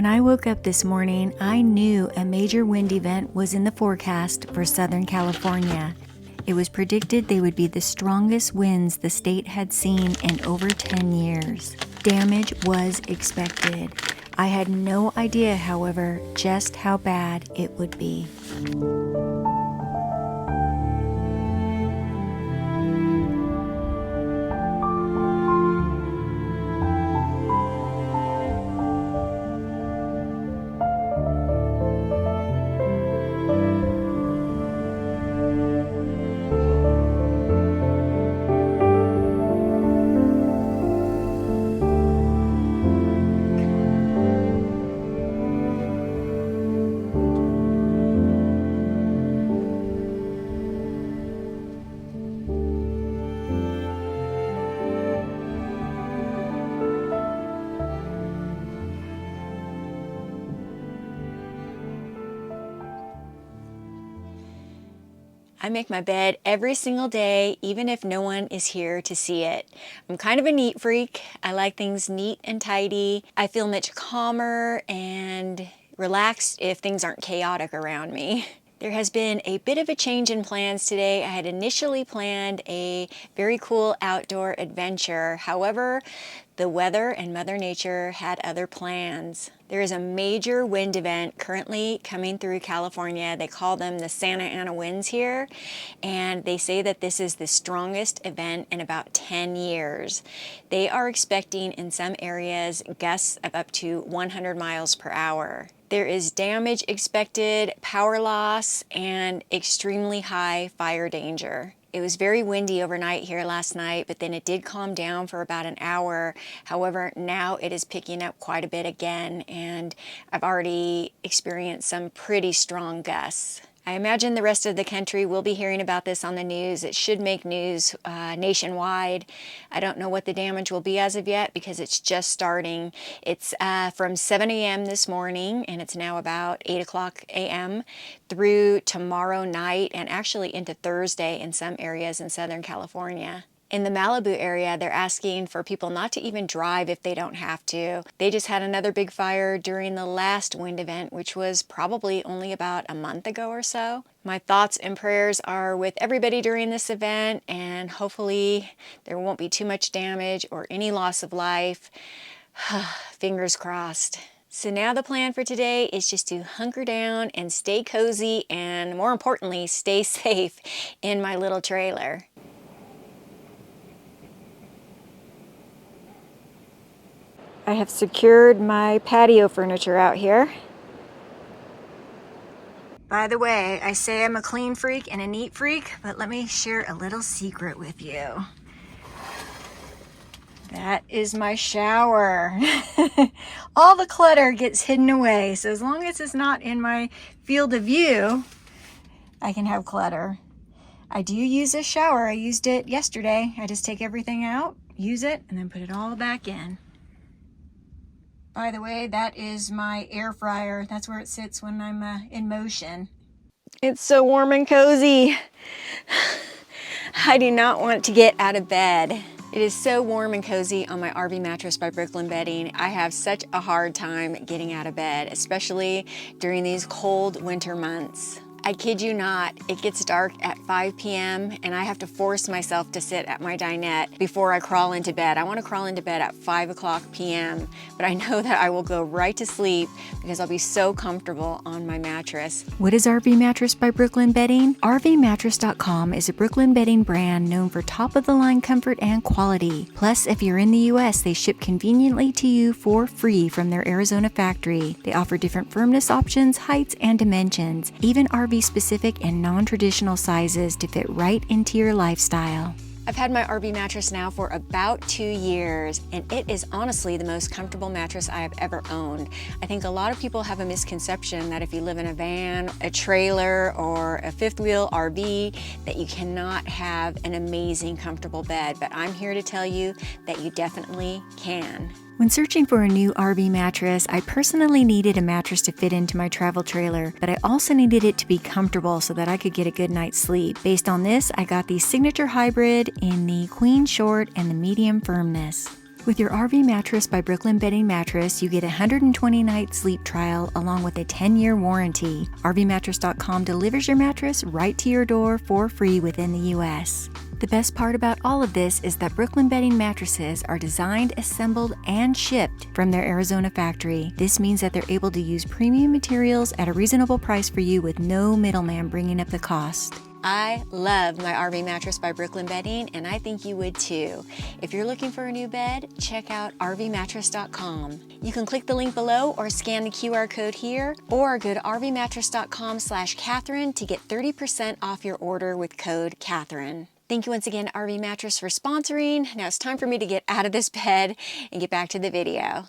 When I woke up this morning, I knew a major wind event was in the forecast for Southern California. It was predicted they would be the strongest winds the state had seen in over 10 years. Damage was expected. I had no idea, however, just how bad it would be. I make my bed every single day, even if no one is here to see it. I'm kind of a neat freak. I like things neat and tidy. I feel much calmer and relaxed if things aren't chaotic around me. There has been a bit of a change in plans today. I had initially planned a very cool outdoor adventure. However, the weather and Mother Nature had other plans. There is a major wind event currently coming through California. They call them the Santa Ana winds here, and they say that this is the strongest event in about 10 years. They are expecting in some areas gusts of up to 100 miles per hour. There is damage expected, power loss, and extremely high fire danger. It was very windy overnight here last night, but then it did calm down for about an hour. However, now it is picking up quite a bit again, and I've already experienced some pretty strong gusts. I imagine the rest of the country will be hearing about this on the news. It should make news nationwide. I don't know what the damage will be as of yet because it's just starting. It's from 7 a.m. this morning, and it's now about 8 o'clock a.m. through tomorrow night and actually into Thursday in some areas in Southern California. In the Malibu area, they're asking for people not to even drive if they don't have to. They just had another big fire during the last wind event, which was probably only about a month ago or so. My thoughts and prayers are with everybody during this event, and hopefully there won't be too much damage or any loss of life. Fingers crossed. So now the plan for today is just to hunker down and stay cozy and, more importantly, stay safe in my little trailer. I have secured my patio furniture out here. By the way, I say I'm a clean freak and a neat freak, but let me share a little secret with you. That is my shower. All the clutter gets hidden away, so as long as it's not in my field of view, I can have clutter. I do use this shower. I used it yesterday. I just take everything out, use it, and then put it all back in. By the way, that is my air fryer. That's where it sits when I'm in motion. It's so warm and cozy. I do not want to get out of bed. It is so warm and cozy on my RV mattress by Brooklyn Bedding. I have such a hard time getting out of bed, especially during these cold winter months. I kid you not, it gets dark at 5 p.m. and I have to force myself to sit at my dinette before I crawl into bed. I want to crawl into bed at 5 o'clock p.m., but I know that I will go right to sleep because I'll be so comfortable on my mattress. What is RV Mattress by Brooklyn Bedding? RVmattress.com is a Brooklyn Bedding brand known for top-of-the-line comfort and quality. Plus, if you're in the U.S., they ship conveniently to you for free from their Arizona factory. They offer different firmness options, heights, and dimensions, even RV-specific and non-traditional sizes to fit right into your lifestyle. I've had my RV mattress now for about 2 years, and it is honestly the most comfortable mattress I have ever owned. I think a lot of people have a misconception that if you live in a van, a trailer, or a fifth wheel RV, that you cannot have an amazing, comfortable bed, but I'm here to tell you that you definitely can. When searching for a new RV mattress, I personally needed a mattress to fit into my travel trailer, but I also needed it to be comfortable so that I could get a good night's sleep. Based on this, I got the Signature Hybrid in the Queen Short and the Medium Firmness. With your RV mattress by Brooklyn Bedding Mattress, you get a 120-night sleep trial along with a 10-year warranty. RVmattress.com delivers your mattress right to your door for free within the U.S. The best part about all of this is that Brooklyn Bedding Mattresses are designed, assembled, and shipped from their Arizona factory. This means that they're able to use premium materials at a reasonable price for you with no middleman bringing up the cost. I love my RV mattress by Brooklyn Bedding, and I think you would too. If you're looking for a new bed, check out rvmattress.com. You can click the link below or scan the QR code here, or go to rvmattress.com/Catherine to get 30% off your order with code Catherine. Thank you once again, RV Mattress, for sponsoring. Now it's time for me to get out of this bed and get back to the video.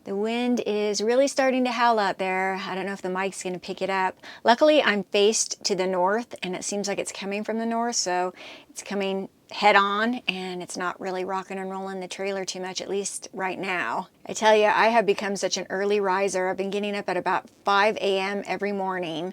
The wind is really starting to howl out there. I don't know if the mic's going to pick it up. Luckily, I'm faced to the north, and it seems like it's coming from the north, so it's coming head on, and it's not really rocking and rolling the trailer too much, at least right now. I tell you, I have become such an early riser. I've been getting up at about 5 a.m. every morning.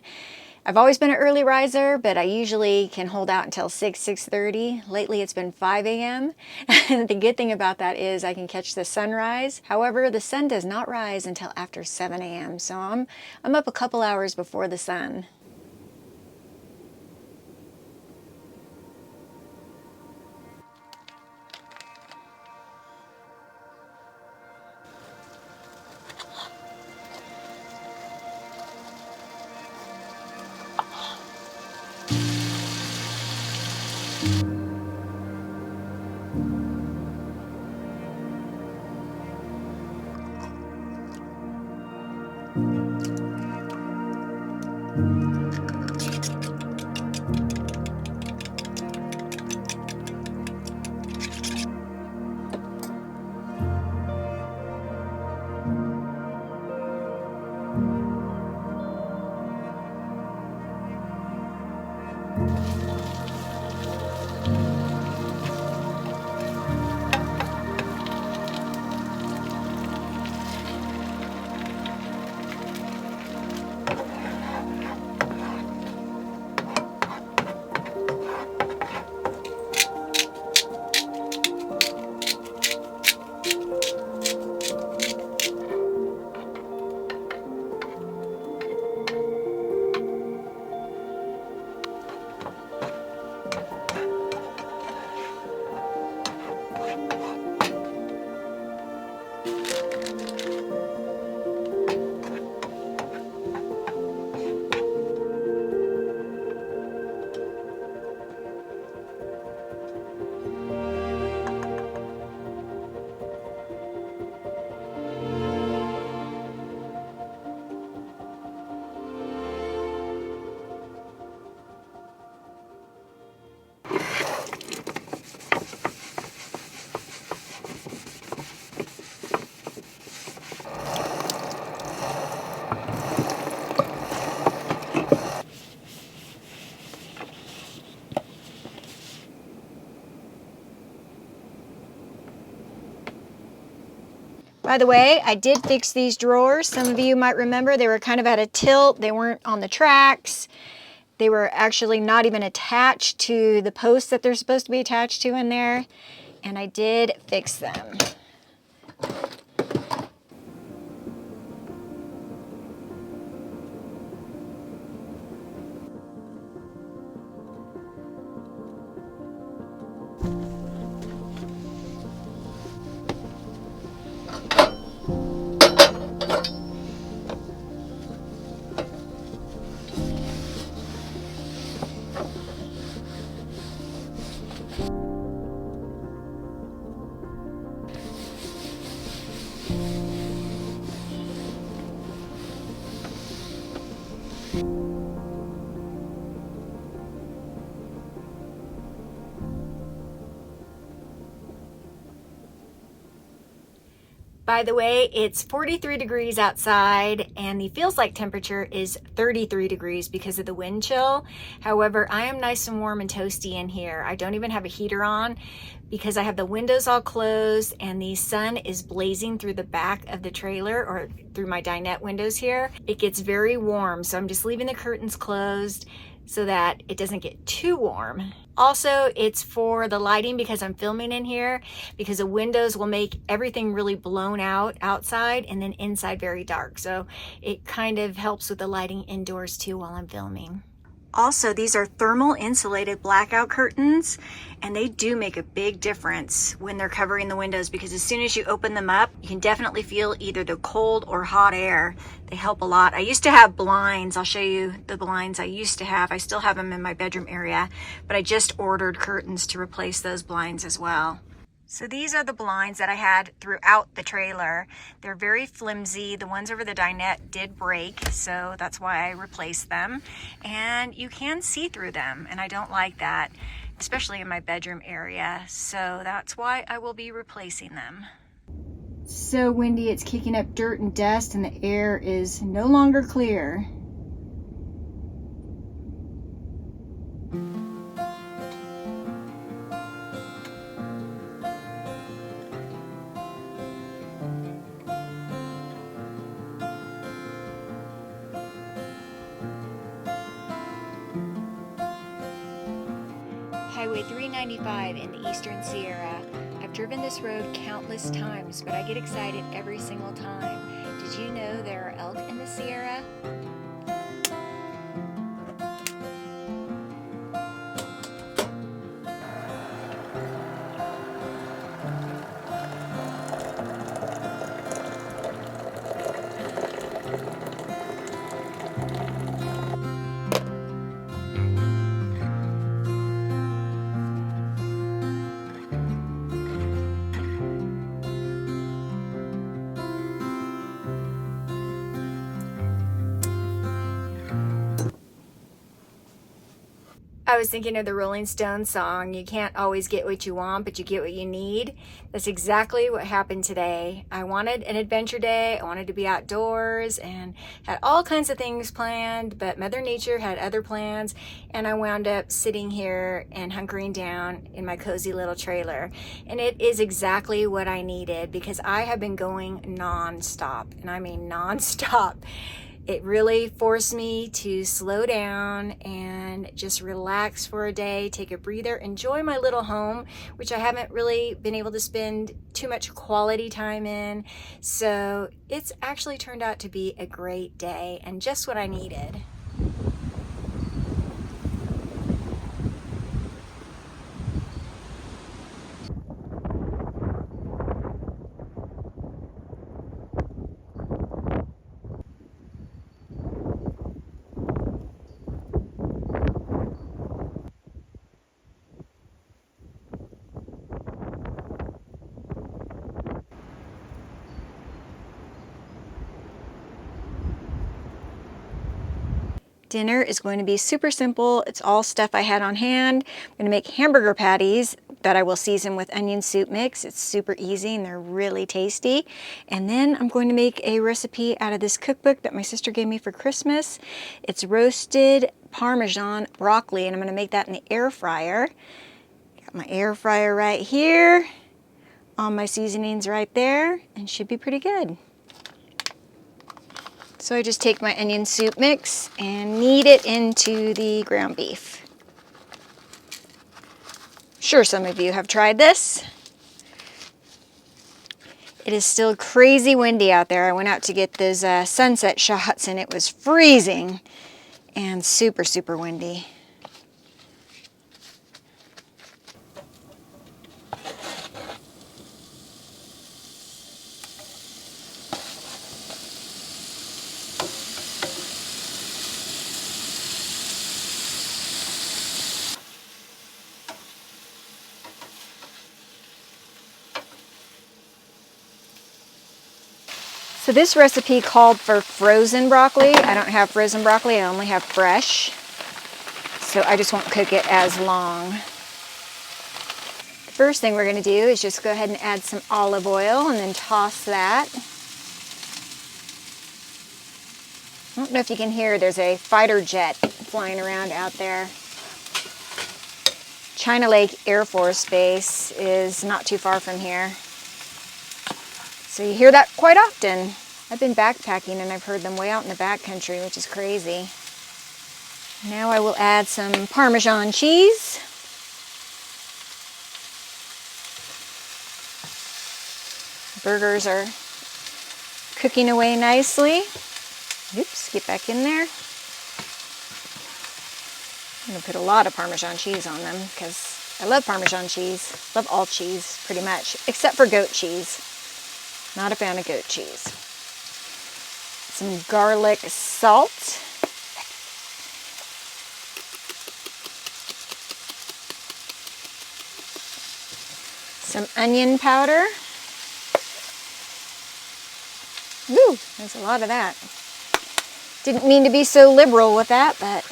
I've always been an early riser, but I usually can hold out until 6:30. Lately it's been 5 a.m. And the good thing about that is I can catch the sunrise. However, the sun does not rise until after 7 a.m. So I'm up a couple hours before the sun. By the way, I did fix these drawers. Some of you might remember they were kind of at a tilt. They weren't on the tracks. They were actually not even attached to the posts that they're supposed to be attached to in there. And I did fix them. By the way, it's 43 degrees outside and the feels like temperature is 33 degrees because of the wind chill. However, I am nice and warm and toasty in here. I don't even have a heater on because I have the windows all closed and the sun is blazing through the back of the trailer or through my dinette windows here. It gets very warm, so I'm just leaving the curtains closed so that it doesn't get too warm. Also, it's for the lighting because I'm filming in here, because the windows will make everything really blown out outside and then inside very dark. So it kind of helps with the lighting indoors too while I'm filming. Also, these are thermal insulated blackout curtains, and they do make a big difference when they're covering the windows because as soon as you open them up, you can definitely feel either the cold or hot air. They help a lot. I used to have blinds. I'll show you the blinds I used to have. I still have them in my bedroom area, but I just ordered curtains to replace those blinds as well. So these are the blinds that I had throughout the trailer. They're very flimsy. The ones over the dinette did break, so that's why I replaced them. And you can see through them, and I don't like that, especially in my bedroom area. So that's why I will be replacing them. So windy, it's kicking up dirt and dust, and the air is no longer clear. Highway 395 in the Eastern Sierra. I've driven this road countless times, but I get excited every single time. Did you know there are elk in the Sierra? I was thinking of the Rolling Stones song, you can't always get what you want, but you get what you need. That's exactly what happened today. I wanted an adventure day, I wanted to be outdoors and had all kinds of things planned, but Mother Nature had other plans and I wound up sitting here and hunkering down in my cozy little trailer. And it is exactly what I needed because I have been going non-stop, and I mean non-stop. It really forced me to slow down and just relax for a day, take a breather, enjoy my little home, which I haven't really been able to spend too much quality time in. So it's actually turned out to be a great day and just what I needed. Dinner is going to be super simple. It's all stuff I had on hand. I'm going to make hamburger patties that I will season with onion soup mix. It's super easy and they're really tasty. And then I'm going to make a recipe out of this cookbook that my sister gave me for Christmas. It's roasted Parmesan broccoli, and I'm going to make that in the air fryer. Got my air fryer right here. All my seasonings right there, and should be pretty good. So I just take my onion soup mix and knead it into the ground beef. Sure, some of you have tried this. It is still crazy windy out there. I went out to get those sunset shots and it was freezing and super, super windy. So this recipe called for frozen broccoli. I don't have frozen broccoli, I only have fresh. So I just won't cook it as long. First thing we're going to do is just go ahead and add some olive oil and then toss that. I don't know if you can hear, there's a fighter jet flying around out there. China Lake Air Force Base is not too far from here. So you hear that quite often. I've been backpacking and I've heard them way out in the backcountry, which is crazy. Now I will add some Parmesan cheese. Burgers are cooking away nicely. Oops, get back in there. I'm going to put a lot of Parmesan cheese on them because I love Parmesan cheese. Love all cheese pretty much, except for goat cheese. Not a fan of goat cheese. Some garlic salt. Some onion powder. Ooh, there's a lot of that. Didn't mean to be so liberal with that, but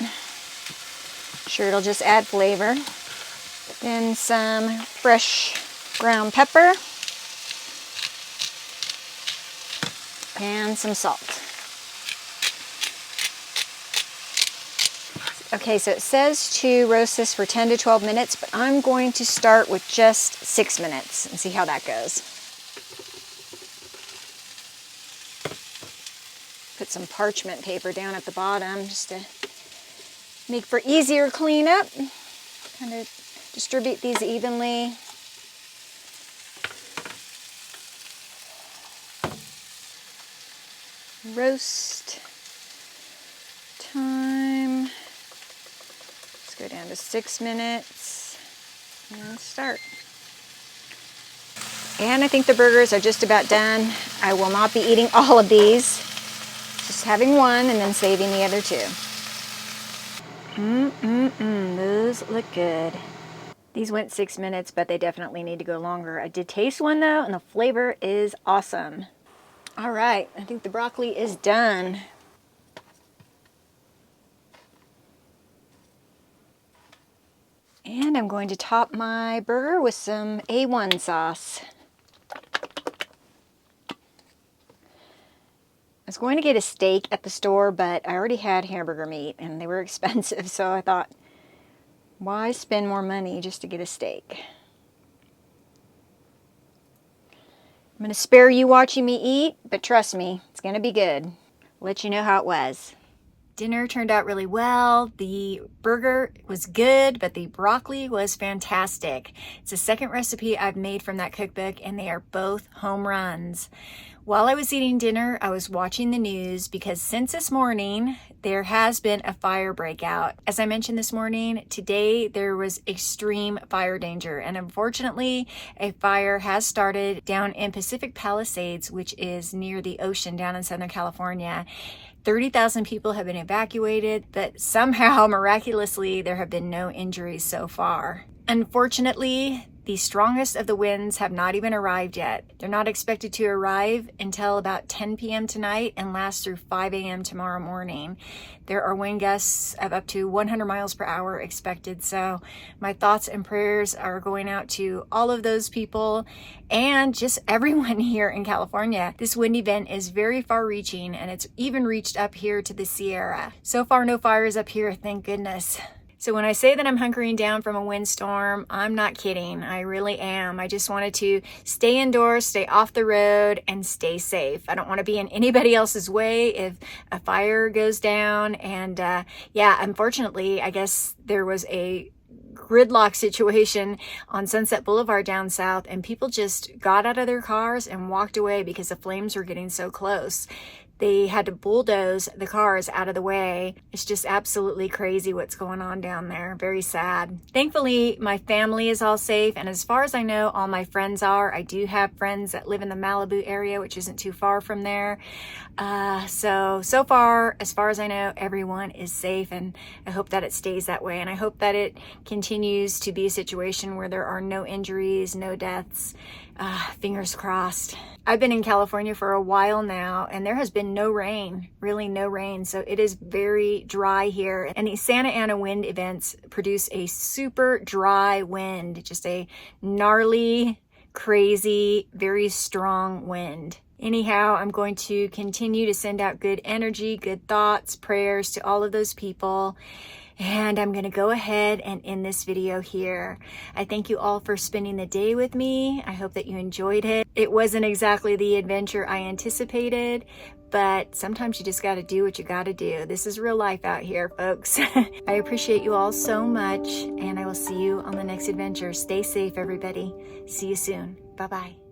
sure it'll just add flavor. Then some fresh ground pepper and some salt. Okay, so it says to roast this for 10 to 12 minutes, but I'm going to start with just 6 minutes and see how that goes. Put some parchment paper down at the bottom just to make for easier cleanup. Kind of distribute these evenly. Roast time. Let's go down to 6 minutes and start. And I think the burgers are just about done. I will not be eating all of these. Just having one and then saving the other two. Those look good. These went 6 minutes, but they definitely need to go longer. I did taste one though, and the flavor is awesome. All right, I think the broccoli is done. And I'm going to top my burger with some A1 sauce. I was going to get a steak at the store, but I already had hamburger meat and they were expensive, so I thought, why spend more money just to get a steak? I'm going to spare you watching me eat, but trust me, it's going to be good. I'll let you know how it was. Dinner turned out really well. The burger was good, but the broccoli was fantastic. It's the second recipe I've made from that cookbook, and they are both home runs. While I was eating dinner, I was watching the news because since this morning, there has been a fire breakout. As I mentioned this morning, today there was extreme fire danger, and unfortunately, a fire has started down in Pacific Palisades, which is near the ocean down in Southern California. 30,000 people have been evacuated, but somehow, miraculously, there have been no injuries so far. Unfortunately, the strongest of the winds have not even arrived yet. They're not expected to arrive until about 10 p.m. tonight and last through 5 a.m. tomorrow morning. There are wind gusts of up to 100 miles per hour expected, so my thoughts and prayers are going out to all of those people and just everyone here in California. This wind event is very far-reaching, and it's even reached up here to the Sierra. So far, no fires up here, thank goodness. So when I say that I'm hunkering down from a windstorm, I'm not kidding. I really am. I just wanted to stay indoors, stay off the road, and stay safe. I don't want to be in anybody else's way if a fire goes down. And yeah, unfortunately, I guess there was a gridlock situation on Sunset Boulevard down south, and people just got out of their cars and walked away because the flames were getting so close. They had to bulldoze the cars out of the way. It's just absolutely crazy what's going on down there. Very sad. Thankfully, my family is all safe, and as far as I know, all my friends are. I do have friends that live in the Malibu area, which isn't too far from there. So far, as far as I know, everyone is safe, and I hope that it stays that way, and I hope that it continues to be a situation where there are no injuries, no deaths. Fingers crossed. I've been in California for a while now, and there has been no rain, really no rain. So it is very dry here. And these Santa Ana wind events produce a super dry wind, just a gnarly, crazy, very strong wind. Anyhow, I'm going to continue to send out good energy, good thoughts, prayers to all of those people. And I'm going to go ahead and end this video here. I thank you all for spending the day with me. I hope that you enjoyed it. It wasn't exactly the adventure I anticipated, but sometimes you just got to do what you got to do. This is real life out here, folks. I appreciate you all so much, and I will see you on the next adventure. Stay safe, everybody. See you soon. Bye-bye.